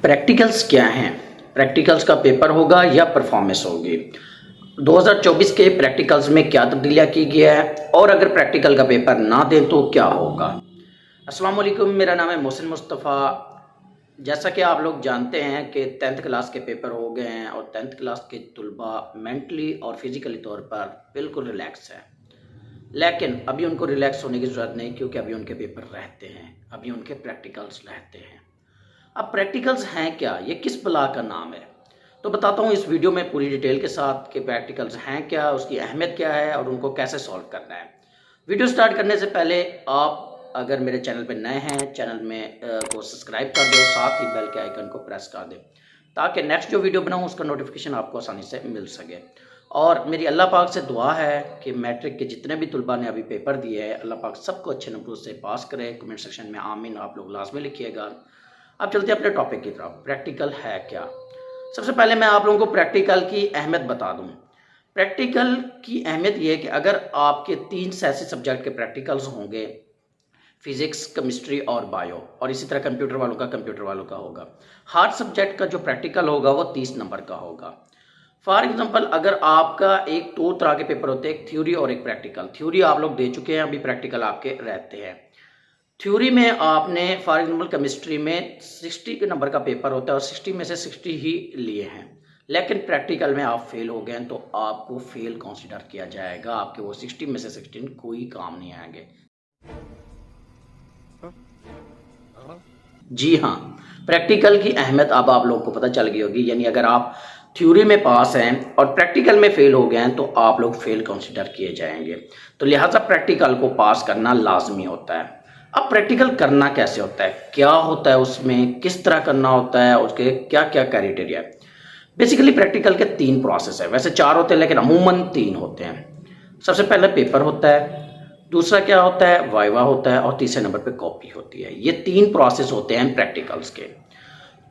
Practicals क्या हैं? Practicals का पेपर होगा या परफॉर्मेंस होगी? 2024 के प्रैक्टिकल्स में क्या तब्दीलियाँ की गया है और अगर प्रैक्टिकल का पेपर ना दें तो क्या होगा? अस्सलाम वालेकुम, मेरा नाम है मोहसिन मुस्तफ़ा। जैसा कि आप लोग जानते हैं कि 10th क्लास के पेपर हो गए हैं और 10th क्लास के तलबा मेंटली और फिज़िकली तौर पर बिल्कुल रिलैक्स है। लेकिन अभी उनको रिलैक्स होने की ज़रूरत नहीं, क्योंकि अभी उनके पेपर रहते हैं, अभी उनके प्रैक्टिकल्स रहते हैं। अब प्रैक्टिकल्स हैं क्या, ये किस बला का नाम है? तो बताता हूँ इस वीडियो में पूरी डिटेल के साथ कि प्रैक्टिकल्स हैं क्या, उसकी अहमियत क्या है और उनको कैसे सॉल्व करना है। वीडियो स्टार्ट करने से पहले आप अगर मेरे चैनल पे नए हैं, चैनल में को सब्सक्राइब कर दो, साथ ही बेल के आइकन को प्रेस कर दें ताकि नेक्स्ट जो वीडियो बनाऊँ उसका नोटिफिकेशन आपको आसानी से मिल सके। और मेरी अल्लाह पाक से दुआ है कि मैट्रिक के जितने भी तलबा ने अभी पेपर दिए हैं, अल्लाह पाक सबको अच्छे नंबरों से पास करे। कमेंट सेक्शन में आमीन आप लोग लाजमी लिखिएगा। अब चलते हैं अपने टॉपिक की तरफ। प्रैक्टिकल है क्या? सबसे पहले मैं आप लोगों को प्रैक्टिकल की अहमियत बता दूं। प्रैक्टिकल की अहमियत ये है कि अगर आपके 3 से ऐसे सब्जेक्ट के प्रैक्टिकल्स होंगे, फिजिक्स, केमिस्ट्री और बायो, और इसी तरह कंप्यूटर वालों का होगा। हर सब्जेक्ट का जो प्रैक्टिकल होगा वो 30 नंबर का होगा। फॉर एग्जांपल, अगर आपका एक 2 तरह के पेपर होते हैं, एक थ्योरी और एक प्रैक्टिकल। थ्योरी आप लोग दे चुके हैं, अभी प्रैक्टिकल आपके रहते हैं। थ्योरी में आपने फॉर एग्जाम्पल केमिस्ट्री में 60 के नंबर का पेपर होता है और 60 में से 60 ही लिए हैं, लेकिन प्रैक्टिकल में आप फेल हो गए तो आपको फेल कंसीडर किया जाएगा। आपके वो 60 में से 16 कोई काम नहीं आएंगे। जी हाँ, प्रैक्टिकल की अहमियत अब आप लोगों को पता चल गई होगी। यानी अगर आप थ्योरी में पास हैं और प्रैक्टिकल में फेल हो गए हैं तो आप लोग फेल कंसीडर किए जाएंगे। तो लिहाजा प्रैक्टिकल को पास करना लाजमी होता है। अब प्रैक्टिकल करना कैसे होता है, क्या होता है उसमें, किस तरह करना होता है, उसके क्या क्या क्राइटेरिया है? बेसिकली प्रैक्टिकल के 3 प्रोसेस है। वैसे 4 होते हैं लेकिन अमूमन 3 होते हैं। सबसे पहले पेपर होता है, दूसरा क्या होता है, वाइवा होता है, और तीसरे नंबर पे कॉपी होती है। ये 3 प्रोसेस होते हैं प्रैक्टिकल्स के।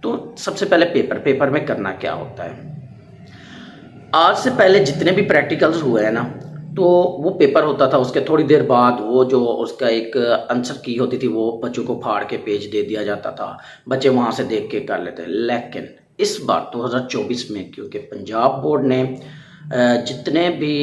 तो सबसे पहले पेपर में करना क्या होता है? आज से पहले जितने भी प्रैक्टिकल्स हुए हैं ना, तो वो पेपर होता था, उसके थोड़ी देर बाद वो जो उसका एक आंसर की होती थी वो बच्चों को फाड़ के पेज दे दिया जाता था, बच्चे वहाँ से देख के कर लेते। लेकिन इस बार 2024 में, क्योंकि पंजाब बोर्ड ने जितने भी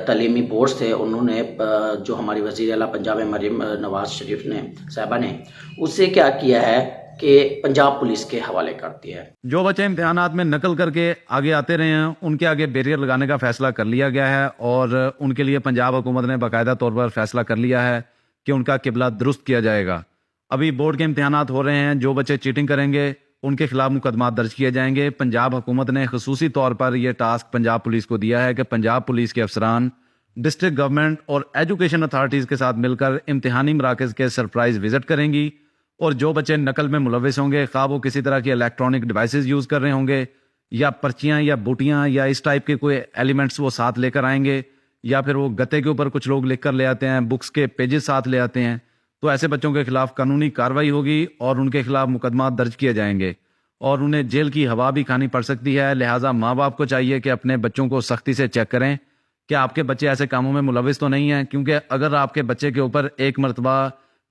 तालीमी बोर्ड्स थे, उन्होंने जो हमारी वज़ीर आला पंजाब है मरीम नवाज शरीफ ने साहबा ने, उससे क्या किया है कि पंजाब पुलिस के हवाले कर दिया है। जो बच्चे इम्तिहानात में नकल करके आगे आते रहे हैं उनके आगे बैरियर लगाने का फैसला कर लिया गया है और उनके लिए पंजाब हुकूमत ने बाकायदा तौर पर फैसला कर लिया है कि उनका किबला दुरुस्त किया जाएगा। अभी बोर्ड के इम्तिहानात हो रहे हैं, जो बच्चे चीटिंग करेंगे उनके खिलाफ मुकदमा दर्ज किए जाएंगे। पंजाब हुकूमत ने खसूसी तौर पर यह टास्क पंजाब पुलिस को दिया है कि पंजाब पुलिस के अफसरान डिस्ट्रिक्ट गवर्नमेंट और एजुकेशन अथॉरिटीज़ के साथ मिलकर इम्तिहानी मराकज़ के सरप्राइज विजिट करेंगी और जो बच्चे नकल में मुलविस होंगे, खा वो किसी तरह की इलेक्ट्रॉनिक डिवाइसेस यूज़ कर रहे होंगे या पर्चियाँ या बूटियाँ या इस टाइप के कोई एलिमेंट्स वो साथ लेकर आएंगे, या फिर वो गत्ते के ऊपर कुछ लोग लिख कर ले आते हैं, बुक्स के पेजेस साथ ले आते हैं, तो ऐसे बच्चों के खिलाफ कानूनी कार्रवाई होगी और उनके खिलाफ मुकदमा दर्ज किए जाएंगे और उन्हें जेल की हवा भी खानी पड़ सकती है। लिहाजा माँ बाप को चाहिए कि अपने बच्चों को सख्ती से चेक करें कि आपके बच्चे ऐसे कामों में मुलविस तो नहीं हैं, क्योंकि अगर आपके बच्चे के ऊपर एक मरतबा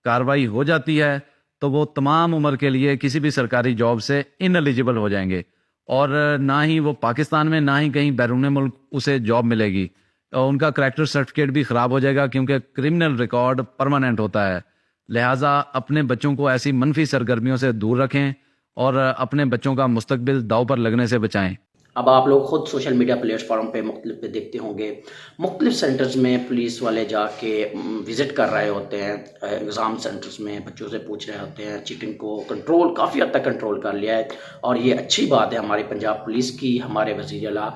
कार्रवाई हो जाती है तो वो तमाम उम्र के लिए किसी भी सरकारी जॉब से इनएलिजिबल हो जाएंगे और ना ही वो पाकिस्तान में ना ही कहीं बैरून मुल्क उसे जॉब मिलेगी और उनका करैक्टर सर्टिफिकेट भी ख़राब हो जाएगा, क्योंकि क्रिमिनल रिकॉर्ड परमानेंट होता है। लिहाजा अपने बच्चों को ऐसी मनफी सरगर्मियों से दूर रखें और अपने बच्चों का मुस्तकबिल दाव पर लगने से बचाएं। अब आप लोग खुद सोशल मीडिया प्लेटफॉर्म पे मुख्तलिफ पे देखते होंगे, मुख्तलिफ सेंटर्स में पुलिस वाले जाके विज़िट कर रहे होते हैं। एग्ज़ाम सेंटर्स में बच्चों से पूछ रहे होते हैं। चीटिंग को कंट्रोल काफ़ी हद तक कंट्रोल कर लिया है और ये अच्छी बात है हमारी पंजाब पुलिस की, हमारे वज़ीर आला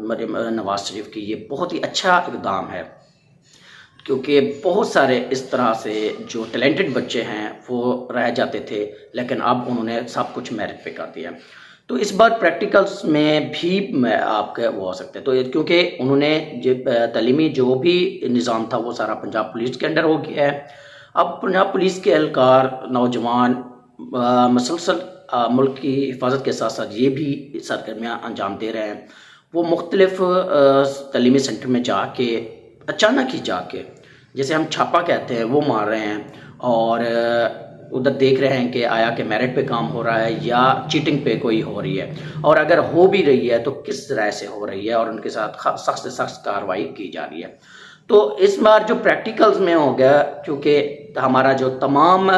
मरीम नवाज शरीफ की। ये बहुत ही अच्छा इक़दाम है, क्योंकि बहुत सारे इस तरह से जो टैलेंटेड बच्चे हैं वो रह जाते थे, लेकिन अब उन्होंने सब कुछ मेरिट पे कर दिया। तो इस बार प्रैक्टिकल्स में भी आपके वो हो सकते हैं, तो क्योंकि उन्होंने जो तालीमी जो भी निज़ाम था वो सारा पंजाब पुलिस के अंडर हो गया है। अब पंजाब पुलिस के एहलकार नौजवान मसलसल मुल्क की हिफाजत के साथ साथ ये भी सरगर्मियाँ अंजाम दे रहे हैं। वो मुख्तलिफ तालीमी सेंटर में जाके अचानक ही जाके, जैसे हम छापा कहते हैं, वो मार रहे हैं और ادھر دیکھ رہے ہیں کہ آیا کہ میرٹ پہ کام ہو رہا ہے یا چیٹنگ پہ کوئی ہو رہی ہے، اور اگر ہو بھی رہی ہے تو کس طرح سے ہو رہی ہے اور ان کے ساتھ سخت سے سخت کارروائی کی جا رہی ہے۔ تو اس بار جو پریکٹیکلز میں ہو گیا، کیونکہ ہمارا جو تمام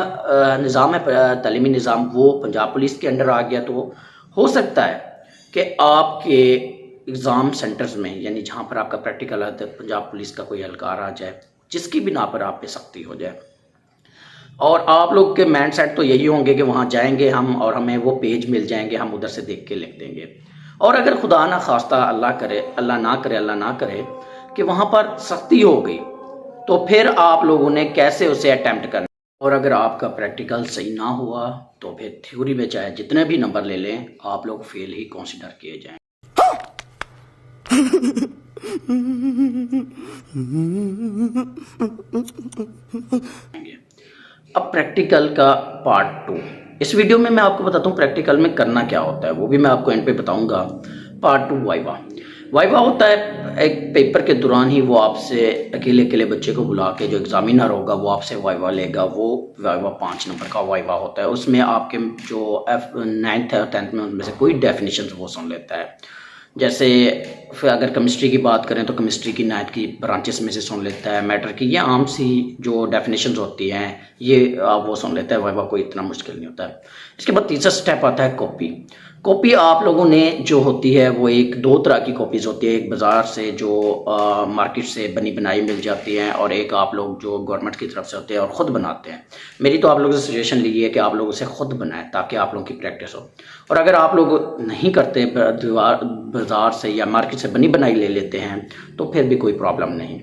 نظام ہے تعلیمی نظام وہ پنجاب پولیس کے انڈر آ گیا، تو ہو سکتا ہے کہ آپ کے ایگزام سینٹرز میں، یعنی جہاں پر آپ کا پریکٹیکل ہے، پنجاب پولیس کا کوئی اہلکار آ جائے جس کی بنا پر آپ پہ سختی ہو جائے، اور آپ لوگ کے مائنڈ سیٹ تو یہی ہوں گے کہ وہاں جائیں گے ہم اور ہمیں وہ پیج مل جائیں گے، ہم ادھر سے دیکھ کے لکھ دیں گے، اور اگر خدا نہ خواستہ اللہ نہ کرے کہ وہاں پر سختی ہو گئی تو پھر آپ لوگوں نے کیسے اسے اٹیمپٹ کرنا، اور اگر آپ کا پریکٹیکل صحیح نہ ہوا تو پھر تھیوری میں چاہے جتنے بھی نمبر لے لیں آپ لوگ فیل ہی کنسیڈر کیے جائیں گے۔ اب پریکٹیکل کا پارٹ 2، اس ویڈیو میں آپ کو بتاتا ہوں پریکٹیکل میں کرنا کیا ہوتا ہے، وہ بھی میں آپ کو اینڈ پہ بتاؤں گا۔ پارٹ 2 وائوا ہوتا ہے، ایک پیپر کے دوران ہی وہ آپ سے اکیلے بچے کو بلا کے، جو ایگزامینر ہوگا وہ آپ سے وائوا لے گا، وہ وائوا 5 نمبر کا وائوا ہوتا ہے، اس میں آپ کے جو 9th اور 10th میں ان میں سے کوئی ڈیفینیشنز وہ سن لیتا ہے، جیسے اگر کیمسٹری کی بات کریں تو کیمسٹری کی 9th کی برانچز میں سے سن لیتا ہے، میٹر کی یہ عام سی جو ڈیفینیشنز ہوتی ہیں یہ وہ سن لیتا ہے، وائوا کوئی اتنا مشکل نہیں ہوتا ہے۔ اس کے بعد تیسرا سٹیپ آتا ہے کاپی آپ لوگوں نے جو ہوتی ہے وہ دو طرح کی کاپیز ہوتی ہے، ایک بازار سے جو مارکیٹ سے بنی بنائی مل جاتی ہیں، اور ایک آپ لوگ جو گورنمنٹ کی طرف سے ہوتے ہیں اور خود بناتے ہیں۔ میری تو آپ لوگوں سے سجیشن لی ہے کہ آپ لوگ اسے خود بنائیں تاکہ آپ لوگوں کی پریکٹس ہو، اور اگر آپ لوگ نہیں کرتے، بازار سے یا مارکیٹ سے بنی بنائی لے لیتے ہیں تو پھر بھی کوئی پرابلم نہیں۔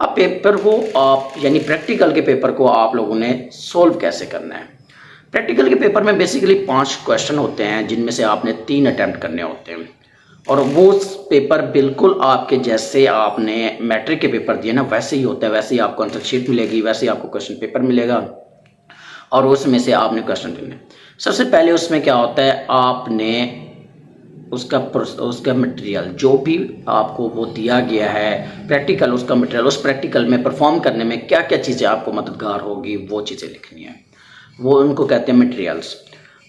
اب پیپر کو آپ یعنی پریکٹیکل کے پیپر کو آپ لوگوں نے سولو کیسے کرنا ہے؟ پریکٹیکل کے پیپر میں بیسیکلی 5 کویشچن ہوتے ہیں جن میں سے آپ نے 3 اٹیمپٹ کرنے ہوتے ہیں، اور وہ پیپر بالکل آپ کے جیسے آپ نے میٹرک کے پیپر دیے نا ویسے ہی ہوتا ہے، ویسے ہی آپ کو آنسر شیٹ ملے گی، ویسے ہی آپ کو کویشچن پیپر ملے گا، اور اس میں سے آپ نے کویشچن دینے۔ سب سے پہلے اس میں کیا ہوتا ہے، آپ نے اس کا مٹیریل جو بھی آپ کو وہ دیا گیا ہے پریکٹیکل، اس کا مٹیریل، اس پریکٹیکل میں پرفارم کرنے میں کیا کیا چیزیں آپ کو مددگار ہوگی وہ چیزیں لکھنی ہیں، وہ ان کو کہتے ہیں مٹیریلز۔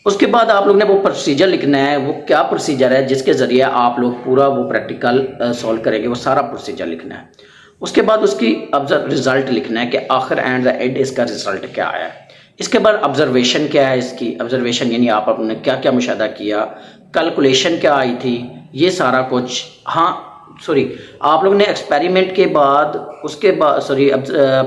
اس کے بعد آپ لوگ نے وہ پروسیجر لکھنا ہے، وہ کیا پروسیجر ہے جس کے ذریعے آپ لوگ پورا وہ پریکٹیکل سولو کریں گے، وہ سارا پروسیجر لکھنا ہے۔ اس کے بعد اس کی رزلٹ لکھنا ہے کہ آخر اینڈ دا اینڈ اس کا رزلٹ کیا آیا ہے۔ اس کے بعد آبزرویشن کیا ہے، اس کی آبزرویشن یعنی آپ نے کیا کیا مشاہدہ کیا، کیلکولیشن کیا آئی تھی، یہ سارا کچھ۔ آپ لوگ نے ایکسپیریمنٹ کے بعد، اس کے بعد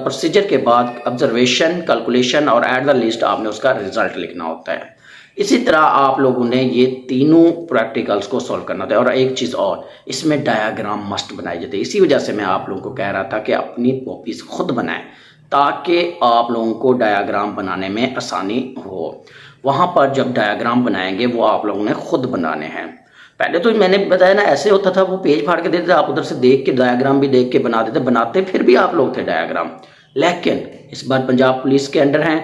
پروسیجر کے بعد آبزرویشن، کیلکولیشن اور ایٹ دا لیسٹ آپ نے اس کا رزلٹ لکھنا ہوتا ہے۔ اسی طرح آپ لوگوں نے یہ تینوں پریکٹیکلز کو سولو کرنا ہوتا ہے، اور ایک چیز اور، اس میں ڈایاگرام مسٹ بنائی جاتی ہے۔ اسی وجہ سے میں آپ لوگوں کو کہہ رہا تھا کہ اپنی کاپیز خود بنائیں تاکہ آپ لوگوں کو ڈایاگرام بنانے میں آسانی ہو۔ وہاں پر جب ڈایاگرام بنائیں گے وہ آپ لوگوں نے خود بنانے ہیں۔ پہلے تو میں نے بتایا نا ایسے ہوتا تھا، وہ پیج پھاڑ کے دیتے تھے، آپ ادھر سے دیکھ کے ڈایاگرام بھی دیکھ کے بناتے پھر بھی آپ لوگ تھے ڈایاگرام۔ لیکن اس بار پنجاب پولیس کے انڈر ہیں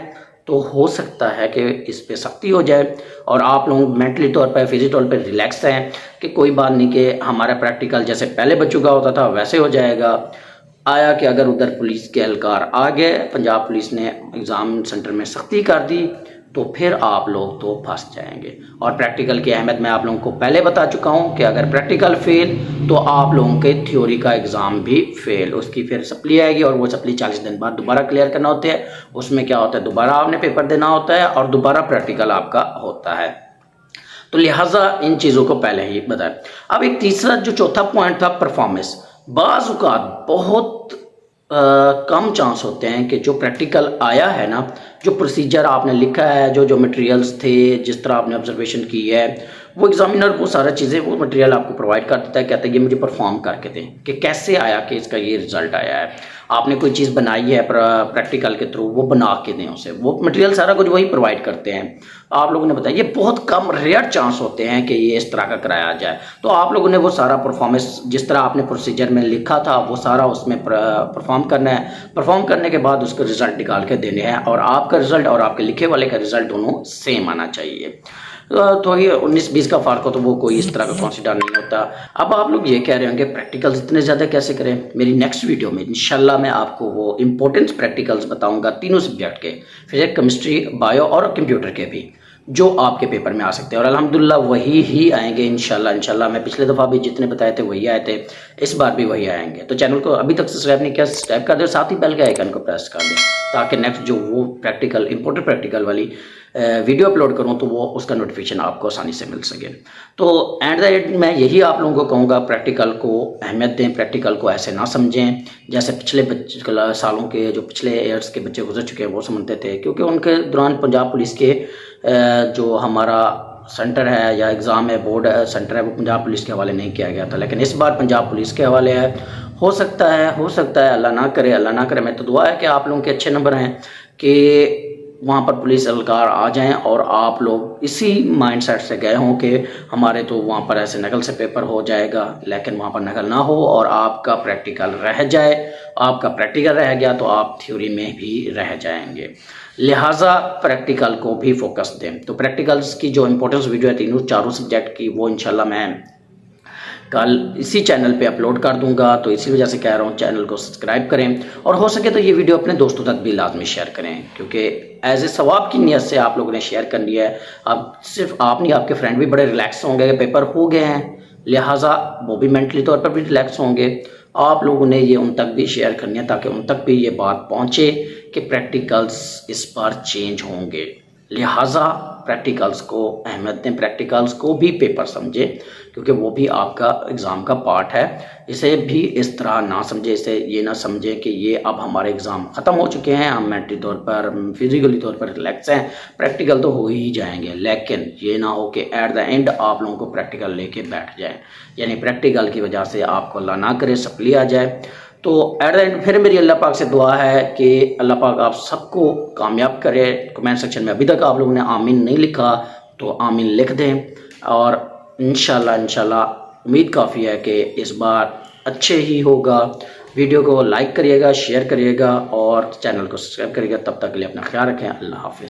تو ہو سکتا ہے کہ اس پہ سختی ہو جائے، اور آپ لوگ مینٹلی طور پہ، فزیکل طور پہ ریلیکس ہیں کہ کوئی بات نہیں کہ ہمارا پریکٹیکل جیسے پہلے بچوں کا ہوتا تھا ویسے ہو جائے گا۔ آیا کہ اگر ادھر پولیس کے اہلکار آ گئے، پنجاب پولیس نے ایگزام سینٹر میں سختی کر دی تو پھر آپ لوگ تو پھنس جائیں گے۔ اور پریکٹیکل کی اہمیت میں آپ لوگوں کو پہلے بتا چکا ہوں کہ اگر پریکٹیکل فیل تو آپ لوگوں کے تھیوری کا ایگزام بھی فیل، اس کی پھر سپلی آئے گی، اور وہ سپلی 40 دن بعد دوبارہ کلیئر کرنا ہوتے ہیں۔ اس میں کیا ہوتا ہے، دوبارہ آپ نے پیپر دینا ہوتا ہے اور دوبارہ پریکٹیکل آپ کا ہوتا ہے۔ تو لہٰذا ان چیزوں کو پہلے ہی بتایا۔ اب ایک تیسرا جو چوتھا پوائنٹ تھا، پرفارمنس۔ بعض اوقات بہت کم چانس ہوتے ہیں کہ جو پریکٹیکل آیا ہے نا، جو پروسیجر آپ نے لکھا ہے، جو مٹیریلز تھے، جس طرح آپ نے آبزرویشن کی ہے، وہ ایگزامینر وہ سارا چیزیں، وہ مٹیریل آپ کو پرووائڈ کر دیتا ہے، کہتا ہے یہ مجھے پرفارم کر کے دیں کہ کیسے آیا کہ اس کا یہ رزلٹ آیا ہے۔ آپ نے کوئی چیز بنائی ہے پریکٹیکل کے تھرو، وہ بنا کے دیں اسے، وہ مٹیریل سارا کچھ وہی پرووائڈ کرتے ہیں۔ آپ لوگوں نے بتایا یہ بہت کم ریئر چانس ہوتے ہیں کہ یہ اس طرح کا کرایا جائے، تو آپ لوگوں نے وہ سارا پرفارمنس جس طرح آپ نے پروسیجر میں لکھا تھا وہ سارا اس میں پرفارم کرنا ہے۔ پرفارم کرنے کے بعد اس کا رزلٹ نکال کے دینے ہیں، اور آپ کا رزلٹ اور آپ کے لکھے والے کا رزلٹ دونوں سیم آنا چاہیے۔ تو یہ 19-20 का फ़र्क हो तो वो कोई इस तरह का कंसिडर नहीं होता। अब आप लोग ये कह रहे होंगे प्रैक्टिकल्स इतने ज़्यादा कैसे करें। मेरी नेक्स्ट वीडियो में इंशाल्लाह मैं आपको वो इंपॉर्टेंट प्रैक्टिकल्स बताऊंगा तीनों सब्जेक्ट के, फिजिक्स, केमिस्ट्री, बायो और कंप्यूटर के भी, जो आपके पेपर में आ सकते हैं और अल्हम्दुलिल्लाह वही ही आएंगे इंशाल्लाह। मैं पिछले दफ़ा भी जितने बताए थे वही आए थे, इस बार भी वही आएंगे। तो चैनल को अभी तक सब्सक्राइब नहीं किया, सब्सक्राइब कर दो, साथ ही बेल के आइकन को प्रेस कर दें ताकि नेक्स्ट जो वो प्रैक्टिकल इंपॉर्टेंट प्रैक्टिकल वाली वीडियो अपलोड करूं तो वो उसका नोटिफिकेशन आपको आसानी से मिल सके। तो एट द एंड मैं यही आप लोगों को कहूँगा, प्रैक्टिकल को अहमियत दें, प्रैक्टिकल को ऐसे ना समझें जैसे पिछले सालों के जो पिछले ईयर्स के बच्चे गुजर चुके हैं वो समझते थे, क्योंकि उनके दौरान पंजाब पुलिस के जो हमारा सेंटर है या एग्ज़ाम है, बोर्ड सेंटर है, वो पंजाब पुलिस के हवाले नहीं किया गया था, लेकिन इस बार पंजाब पुलिस के हवाले है। हो सकता है अल्लाह ना करे, मैं तो दुआ है कि आप लोगों के अच्छे नंबर हैं कि वहाँ पर पुलिस एहलकार आ जाएं और आप लोग इसी माइंडसेट से गए हों कि हमारे तो वहाँ पर ऐसे नकल से पेपर हो जाएगा, लेकिन वहाँ पर नकल ना हो और आपका प्रैक्टिकल रह जाए। आपका प्रैक्टिकल रह गया तो आप थ्योरी में भी रह जाएंगे, लिहाजा प्रैक्टिकल को भी फोकस दें। तो प्रैक्टिकल्स की जो इंपॉर्टेंस वीडियो है चारों सब्जेक्ट की, वो इंशाल्लाह मैं कल इसी चैनल पे अपलोड कर दूंगा। तो इसी वजह से कह रहा हूँ चैनल को सब्सक्राइब करें और हो सके तो ये वीडियो अपने दोस्तों तक भी लाजमी शेयर करें, क्योंकि एज ए सवाब की नीयत से आप लोगों ने शेयर करनी है। अब सिर्फ आप नहीं, आपके फ्रेंड भी बड़े रिलैक्स होंगे, पेपर हो गए हैं, लिहाजा वो भी मेंटली तौर पर भी रिलैक्स होंगे। आप लोगों ने ये उन तक भी शेयर करनी है ताकि उन तक भी ये बात पहुँचे कि प्रैक्टिकल्स इस बार चेंज होंगे, लिहाजा प्रैक्टिकल्स को अहमियत दें, प्रैक्टिकल्स को भी पेपर समझें, क्योंकि वो भी आपका एग्ज़ाम का पार्ट है। इसे भी इस तरह ना समझें, इसे ये ना समझें कि ये अब हमारे एग्ज़ाम ख़त्म हो चुके हैं, हम मेंटली तौर पर फिजिकली तौर पर रिलैक्स हैं, प्रैक्टिकल तो हो ही जाएंगे, लेकिन ये ना हो कि एट द एंड आप लोगों को प्रैक्टिकल लेके बैठ जाए, यानी प्रैक्टिकल की वजह से आपको अल्लाह ना करे सप्ली आ जाए। तो एट द एंड फिर मेरी अल्लाह पाक से दुआ है कि अल्लाह पाक आप सबको कामयाब करे। कमेंट सेक्शन में अभी तक आप लोगों ने आमीन नहीं लिखा तो आमीन लिख दें, और इंशाल्लाह उम्मीद काफ़ी है कि इस बार अच्छे ही होगा। वीडियो को लाइक करिएगा, शेयर करिएगा और चैनल को सब्सक्राइब करिएगा। तब तक के लिए अपना ख्याल रखें। अल्लाह हाफिज़।